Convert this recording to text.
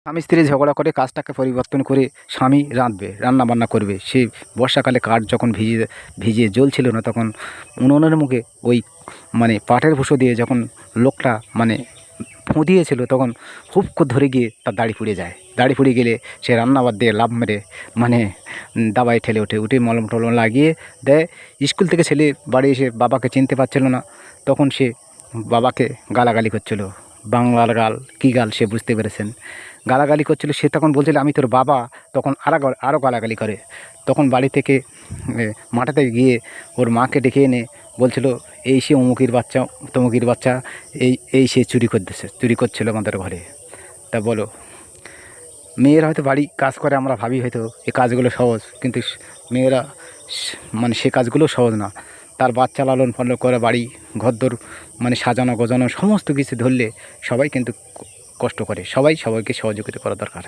স্বামী স্ত্রী ঝগড়া করে কাজটাকে পরিবর্তন করে স্বামী রান্না বান্না করবে। সে বর্ষাকালে কাঠ যখন ভিজিয়ে জ্বলছিল না, তখন উনুনের মুখে ওই মানে পাটের ভুষো দিয়ে যখন লোকটা মানে ফুঁ দিয়েছিল, তখন হুপ করে ধরে গিয়ে তার দাড়ি পুড়ে যায়। দাড়ি পুড়ে গেলে সে রান্নাবাদ দিয়ে লাফ মেরে মানে দাবায় ঠেলে উঠে মলম টলম লাগিয়ে দেয়। স্কুল থেকে ছেলে বাড়ি এসে বাবাকে চিনতে পারছিল না, তখন সে বাবাকে গালাগালি করছিল। বাংলার গাল কী গাল সে বুঝতে পেরেছেন। গালাগালি করছিল, সে তখন বলছিল আমি তোর বাবা। তখন আরও গালাগালি করে। তখন বাড়ি থেকে মাঠেতে গিয়ে ওর মাকে ডেকে এনে বলছিল এই সে অমুকির বাচ্চা তমুকির বাচ্চা, এই সে চুরি করছিল আমাদের ঘরে। তা বলো, মেয়েরা হয়তো বাড়ি কাজ করে, আমরা ভাবি হয়তো এই কাজগুলো সহজ, কিন্তু মেয়েরা মানে সে কাজগুলো সহজ না। তার বাচ্চা লালন পালন করে, বাড়ি ঘরদোর মানে সাজানো গোজানো সমস্ত কিছু ধরলে সবাই কিন্তু কষ্ট করে। সবাইকে সহযোগিতা করা দরকার।